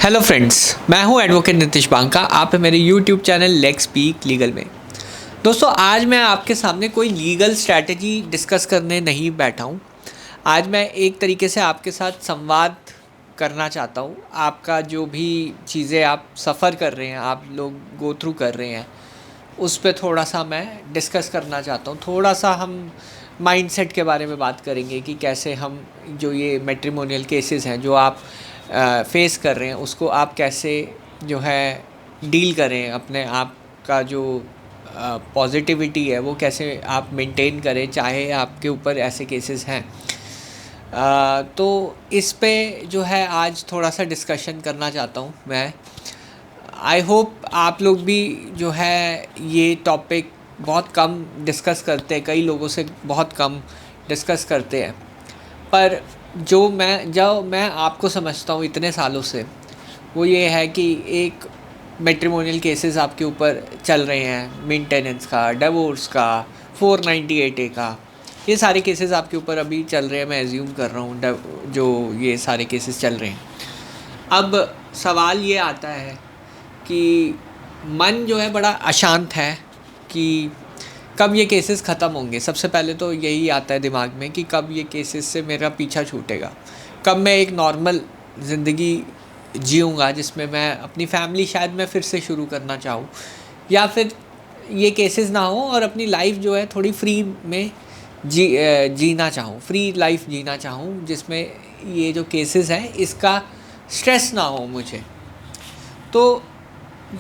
Hello friends, मैं हूं advocate Nitish Banka. आप है मेरे YouTube channel let's speak legal में। दोस्तों, आज मैं आपके सामने कोई लीगल स्ट्रैटेजी डिस्कस करने नहीं बैठा हूं। आज मैं एक तरीके से आपके साथ संवाद करना चाहता हूं। आपका जो भी चीज़ें आप सफ़र कर रहे हैं, आप लोग गो थ्रू कर रहे हैं, उस पे थोड़ा सा मैं डिस्कस करना चाहता हूँ। थोड़ा सा हम माइंडसेट के बारे में बात करेंगे कि कैसे हम जो ये मैट्रिमोनियल केसेस हैं जो आप फेस कर रहे हैं, उसको आप कैसे जो है डील करें। अपने आप का जो पॉजिटिविटी है वो कैसे आप मेंटेन करें, चाहे आपके ऊपर ऐसे केसेस हैं। तो इस पे जो है आज थोड़ा सा डिस्कशन करना चाहता हूँ मैं। आई होप आप लोग भी जो है ये टॉपिक बहुत कम डिस्कस करते हैं, कई लोगों से बहुत कम डिस्कस करते हैं। पर जो मैं आपको समझता हूँ इतने सालों से, वो ये है कि एक मैट्रिमोनियल केसेस आपके ऊपर चल रहे हैं, मेंटेनेंस का, डिवोर्स का, 498A का, ये सारे केसेस आपके ऊपर अभी चल रहे हैं। मैं एज्यूम कर रहा हूँ जो ये सारे केसेस चल रहे हैं। अब सवाल ये आता है कि मन जो है बड़ा अशांत है कि कब ये केसेस ख़त्म होंगे। सबसे पहले तो यही आता है दिमाग में कि कब ये केसेस से मेरा पीछा छूटेगा, कब मैं एक नॉर्मल ज़िंदगी जीऊँगा जिसमें मैं अपनी फैमिली शायद मैं फिर से शुरू करना चाहूँ, या फिर ये केसेस ना हो और अपनी लाइफ जो है थोड़ी फ्री में जीना चाहूँ, फ्री लाइफ जीना चाहूँ, जिसमें ये जो केसेस हैं इसका स्ट्रेस ना हो मुझे। तो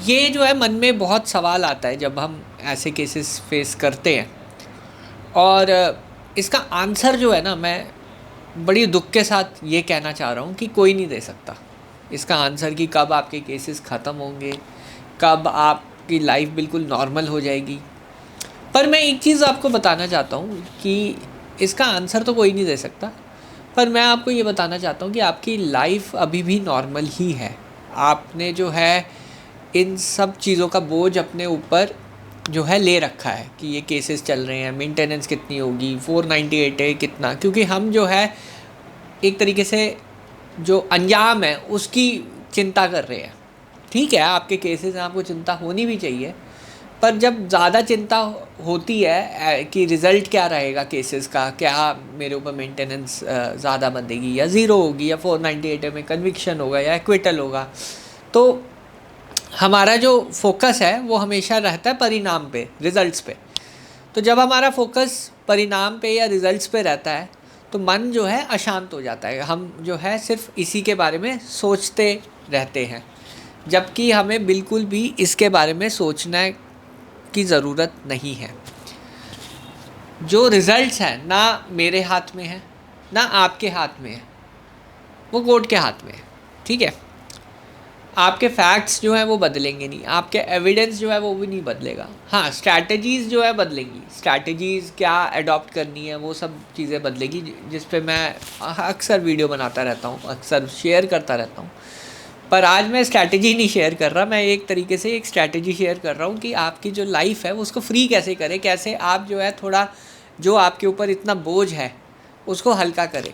ये जो है मन में बहुत सवाल आता है जब हम ऐसे केसेस फेस करते हैं। और इसका आंसर जो है ना, मैं बड़ी दुख के साथ ये कहना चाह रहा हूँ कि कोई नहीं दे सकता इसका आंसर कि कब आपके केसेस ख़त्म होंगे, कब आपकी लाइफ बिल्कुल नॉर्मल हो जाएगी। पर मैं एक चीज़ आपको बताना चाहता हूँ कि इसका आंसर तो कोई नहीं दे सकता, पर मैं आपको ये बताना चाहता हूँ कि आपकी लाइफ अभी भी नॉर्मल ही है। आपने जो है इन सब चीज़ों का बोझ अपने ऊपर जो है ले रखा है कि ये केसेस चल रहे हैं, मेंटेनेंस कितनी होगी, 498 है कितना, क्योंकि हम जो है एक तरीके से जो अंजाम है उसकी चिंता कर रहे हैं। ठीक है, आपके केसेस हैं, आपको चिंता होनी भी चाहिए, पर जब ज़्यादा चिंता होती है कि रिज़ल्ट क्या रहेगा केसेस का, क्या मेरे ऊपर मेंटेनेंस ज़्यादा बंधेगी या ज़ीरो होगी, या 498 में कन्विक्शन होगा या एक्विटल होगा, तो हमारा जो फोकस है वो हमेशा रहता है परिणाम पे, रिज़ल्ट्स पे। तो जब हमारा फोकस परिणाम पे या रिज़ल्ट्स पे रहता है तो मन जो है अशांत हो जाता है। हम जो है सिर्फ इसी के बारे में सोचते रहते हैं, जबकि हमें बिल्कुल भी इसके बारे में सोचने की ज़रूरत नहीं है। जो रिज़ल्ट्स हैं ना मेरे हाथ में है ना आपके हाथ में है, वो कोर्ट के हाथ में है। ठीक है, आपके फैक्ट्स जो हैं वो बदलेंगे नहीं, आपके एविडेंस जो है वो भी नहीं बदलेगा। हाँ, स्ट्रैटेजीज़ जो है बदलेंगी, स्ट्रैटेजीज़ क्या अडॉप्ट करनी है वो सब चीज़ें बदलेगी, जिस पे मैं अक्सर वीडियो बनाता रहता हूँ, अक्सर शेयर करता रहता हूँ। पर आज मैं स्ट्रैटेजी नहीं शेयर कर रहा, मैं एक तरीके से एक स्ट्रैटेजी शेयर कर रहा हूँ कि आपकी जो लाइफ है उसको फ्री कैसे करें, कैसे आप जो है थोड़ा जो आपके ऊपर इतना बोझ है उसको हल्का करें।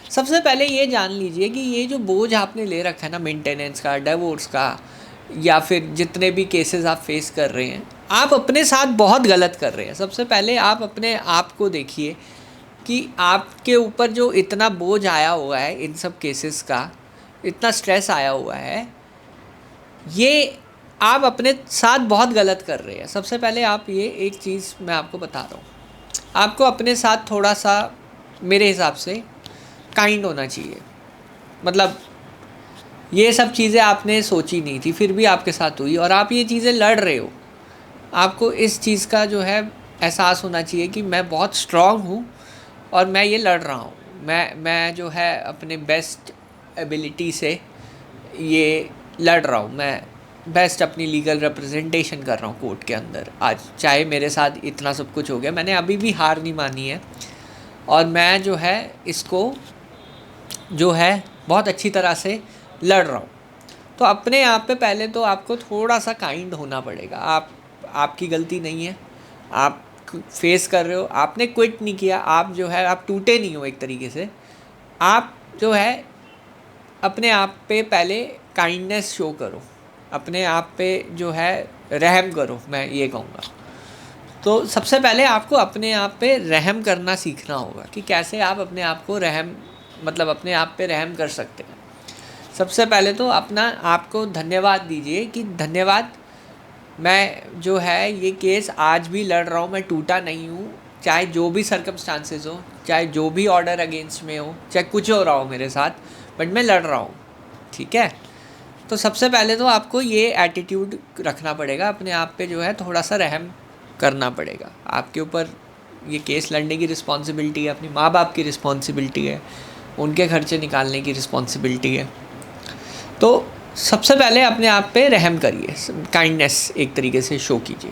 सबसे पहले ये जान लीजिए कि ये जो बोझ आपने ले रखा है ना, मेंटेनेंस का, डिवोर्स का, या फिर जितने भी केसेस आप फेस कर रहे हैं, आप अपने साथ बहुत गलत कर रहे हैं। सबसे पहले आप अपने आप को देखिए कि आपके ऊपर जो इतना बोझ आया हुआ है, इन सब केसेस का इतना स्ट्रेस आया हुआ है, ये आप अपने साथ बहुत गलत कर रहे हैं। सबसे पहले आप ये एक चीज़ मैं आपको बता रहा हूँ, आपको अपने साथ थोड़ा सा मेरे हिसाब से काइंड होना चाहिए। मतलब ये सब चीज़ें आपने सोची नहीं थी, फिर भी आपके साथ हुई और आप ये चीज़ें लड़ रहे हो। आपको इस चीज़ का जो है एहसास होना चाहिए कि मैं बहुत स्ट्रांग हूँ और मैं ये लड़ रहा हूँ। मैं जो है अपने बेस्ट एबिलिटी से ये लड़ रहा हूँ। मैं बेस्ट अपनी लीगल रिप्रेजेंटेशन कर रहा हूँ कोर्ट के अंदर। आज चाहे मेरे साथ इतना सब कुछ हो गया, मैंने अभी भी हार नहीं मानी है और मैं जो है इसको जो है बहुत अच्छी तरह से लड़ रहा हूँ। तो अपने आप पे पहले तो आपको थोड़ा सा काइंड होना पड़ेगा। आपकी गलती नहीं है, आप फेस कर रहे हो, आपने क्विट नहीं किया, आप जो है आप टूटे नहीं हो। एक तरीके से आप जो है अपने आप पे पहले काइंडनेस शो करो, अपने आप पे जो है रहम करो, मैं ये कहूँगा। तो सबसे पहले आपको अपने आप पे रहम करना सीखना होगा कि कैसे आप अपने आप को रहम मतलब अपने आप पे रहम कर सकते हैं। सबसे पहले तो अपना आपको धन्यवाद दीजिए कि धन्यवाद, मैं जो है ये केस आज भी लड़ रहा हूँ, मैं टूटा नहीं हूँ, चाहे जो भी सर्कमस्टांसेस हो, चाहे जो भी ऑर्डर अगेंस्ट में हो, चाहे कुछ हो रहा हो मेरे साथ, बट मैं लड़ रहा हूँ। ठीक है, तो सबसे पहले तो आपको ये एटीट्यूड रखना पड़ेगा, अपने आप पे जो है थोड़ा सा रहम करना पड़ेगा। आपके ऊपर ये केस लड़ने की रिस्पॉन्सिबिलिटी है, अपनी माँ बाप की रिस्पॉन्सिबिलिटी है, उनके खर्चे निकालने की रिस्पॉन्सिबिलिटी है। तो सबसे पहले अपने आप पे रहम करिए, काइंडनेस एक तरीके से शो कीजिए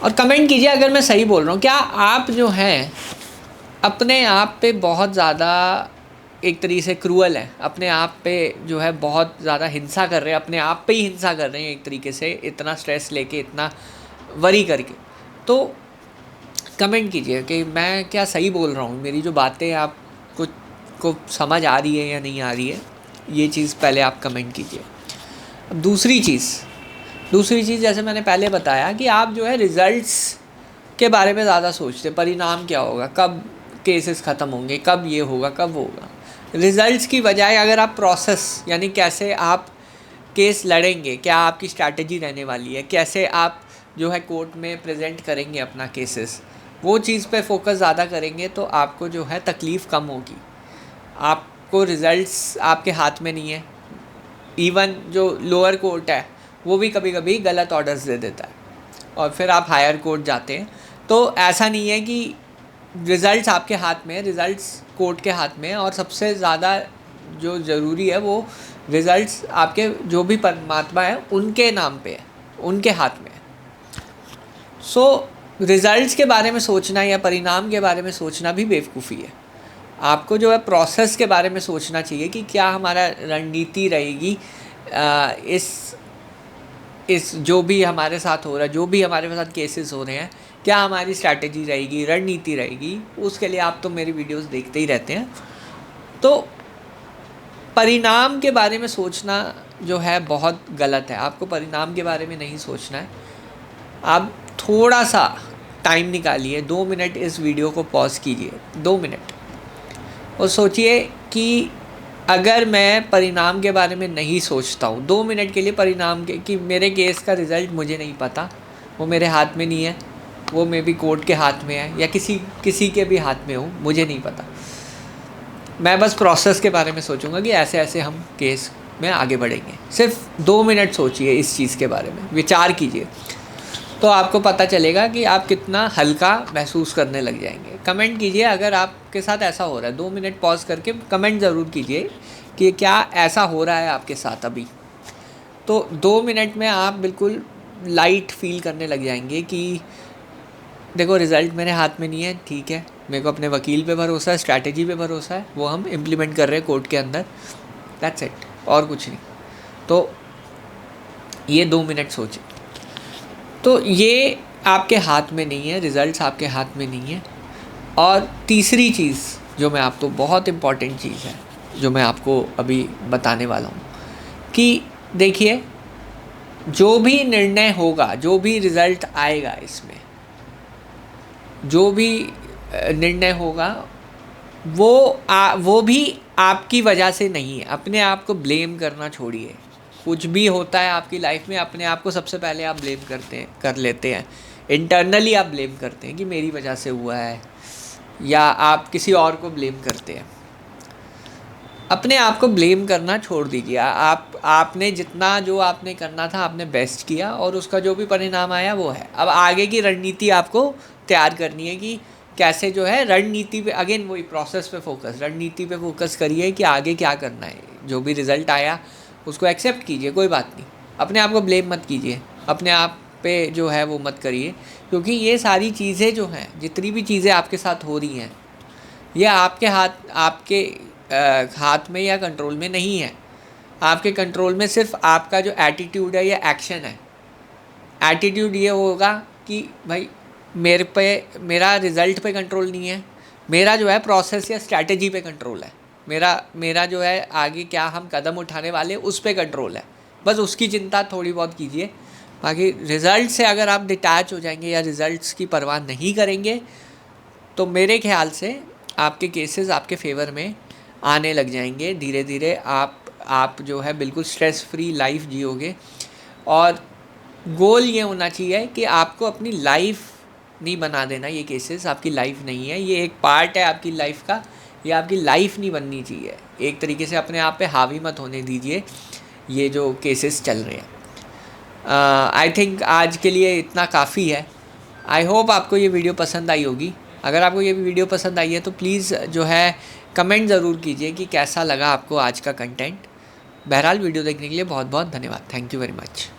और कमेंट कीजिए अगर मैं सही बोल रहा हूँ। क्या आप जो हैं अपने आप पे बहुत ज़्यादा एक तरीके से क्रूअल है, अपने आप पे जो है बहुत ज़्यादा हिंसा कर रहे हैं, अपने आप पे ही हिंसा कर रहे हैं एक तरीके से, इतना स्ट्रेस लेके, इतना वरी करके? तो कमेंट कीजिए कि मैं क्या सही बोल रहा हूँ, मेरी जो बातें आपको को समझ आ रही है या नहीं आ रही है, ये चीज़ पहले आप कमेंट कीजिए। अब दूसरी चीज़ जैसे मैंने पहले बताया कि आप जो है रिज़ल्ट्स के बारे में ज़्यादा सोचते, परिणाम क्या होगा, कब केसेस ख़त्म होंगे, कब ये होगा, कब वो होगा। रिज़ल्ट्स की बजाय अगर आप प्रोसेस यानी कैसे आप केस लड़ेंगे, क्या आपकी स्ट्रैटेजी रहने वाली है, कैसे आप जो है कोर्ट में प्रेजेंट करेंगे अपना केसेस, वो चीज़ पे फोकस ज़्यादा करेंगे तो आपको जो है तकलीफ़ कम होगी। आपको रिज़ल्ट्स आपके हाथ में नहीं है। इवन जो लोअर कोर्ट है वो भी कभी कभी गलत ऑर्डर्स दे देता है और फिर आप हायर कोर्ट जाते हैं। तो ऐसा नहीं है कि रिज़ल्ट्स आपके हाथ में है, रिज़ल्ट्स कोर्ट के हाथ में है। और सबसे ज़्यादा जो ज़रूरी है वो रिज़ल्ट्स आपके जो भी परमात्मा है उनके नाम पे है, उनके हाथ में है। सो रिज़ल्ट्स के बारे में सोचना या परिणाम के बारे में सोचना भी बेवकूफ़ी है। आपको जो है प्रोसेस के बारे में सोचना चाहिए कि क्या हमारा रणनीति रहेगी इस जो भी हमारे साथ हो रहा है, जो भी हमारे साथ केसेस हो रहे हैं, क्या हमारी स्ट्रैटेजी रहेगी, रणनीति रहेगी। उसके लिए आप तो मेरी वीडियोस देखते ही रहते हैं। तो परिणाम के बारे में सोचना जो है बहुत गलत है, आपको परिणाम के बारे में नहीं सोचना है। आप थोड़ा सा टाइम निकालिए, 2 मिनट इस वीडियो को पॉज कीजिए, 2 मिनट, और सोचिए कि अगर मैं परिणाम के बारे में नहीं सोचता हूँ 2 मिनट के लिए, परिणाम के कि मेरे केस का रिज़ल्ट मुझे नहीं पता, वो मेरे हाथ में नहीं है, वो मे बी कोर्ट के हाथ में है या किसी के भी हाथ में हो, मुझे नहीं पता। मैं बस प्रोसेस के बारे में सोचूंगा कि ऐसे ऐसे हम केस में आगे बढ़ेंगे। सिर्फ 2 मिनट सोचिए, इस चीज़ के बारे में विचार कीजिए, तो आपको पता चलेगा कि आप कितना हल्का महसूस करने लग जाएंगे। कमेंट कीजिए अगर आपके साथ ऐसा हो रहा है, 2 मिनट पॉज करके कमेंट ज़रूर कीजिए कि क्या ऐसा हो रहा है आपके साथ अभी। तो 2 मिनट में आप बिल्कुल लाइट फील करने लग जाएंगे कि देखो रिज़ल्ट मेरे हाथ में नहीं है, ठीक है, मेरे को अपने वकील पे भरोसा है, स्ट्रैटेजी पे भरोसा है, वो हम इम्प्लीमेंट कर रहे हैं कोर्ट के अंदर, दैट्स इट, और कुछ नहीं। तो ये 2 मिनट सोचें। तो ये आपके हाथ में नहीं है, रिज़ल्ट्स आपके हाथ में नहीं है। और तीसरी चीज़ जो मैं आपको, बहुत इम्पॉर्टेंट चीज़ है जो मैं आपको अभी बताने वाला हूँ कि देखिए, जो भी निर्णय होगा, जो भी रिज़ल्ट आएगा, इसमें जो भी निर्णय होगा वो भी आपकी वजह से नहीं है। अपने आप को ब्लेम करना छोड़िए। कुछ भी होता है आपकी लाइफ में, अपने आप को सबसे पहले आप ब्लेम कर लेते हैं, इंटरनली आप ब्लेम करते हैं कि मेरी वजह से हुआ है, या आप किसी और को ब्लेम करते हैं। अपने आप को ब्लेम करना छोड़ दीजिए। आपने जितना जो आपने करना था आपने बेस्ट किया और उसका जो भी परिणाम आया वो है। अब आगे की रणनीति आपको तैयार करनी है कि कैसे जो है रणनीति पे, अगेन वही प्रोसेस पे फोकस, रणनीति पे फोकस करिए कि आगे क्या करना है। जो भी रिज़ल्ट आया उसको एक्सेप्ट कीजिए, कोई बात नहीं। अपने आप को ब्लेम मत कीजिए, अपने आप पे जो है वो मत करिए, क्योंकि ये सारी चीज़ें जो हैं, जितनी भी चीज़ें आपके साथ हो रही हैं, ये आपके हाथ में या कंट्रोल में नहीं है। आपके कंट्रोल में सिर्फ आपका जो एटीट्यूड है या एक्शन है। एटीट्यूड ये होगा कि भाई मेरा रिज़ल्ट पे कंट्रोल नहीं है, मेरा जो है प्रोसेस या स्ट्रैटेजी पे कंट्रोल है। मेरा जो है आगे क्या हम कदम उठाने वाले उस पर कंट्रोल है, बस उसकी चिंता थोड़ी बहुत कीजिए। बाकी रिज़ल्ट से अगर आप डिटैच हो जाएंगे या रिज़ल्ट्स की परवाह नहीं करेंगे तो मेरे ख्याल से आपके केसेस आपके फेवर में आने लग जाएंगे। धीरे धीरे आप जो है बिल्कुल स्ट्रेस फ्री लाइफ जियोगे। और गोल ये होना चाहिए कि आपको अपनी लाइफ नहीं बना देना। ये केसेस आपकी लाइफ नहीं है, ये एक पार्ट है आपकी लाइफ का, ये आपकी लाइफ नहीं बननी चाहिए। एक तरीके से अपने आप पे हावी मत होने दीजिए ये जो केसेस चल रहे हैं। आई थिंक आज के लिए इतना काफ़ी है। आई होप आपको ये वीडियो पसंद आई होगी। अगर आपको ये वीडियो पसंद आई है तो प्लीज़ जो है कमेंट ज़रूर कीजिए कि कैसा लगा आपको आज का कंटेंट। बहरहाल वीडियो देखने के लिए बहुत बहुत धन्यवाद। Thank you very much.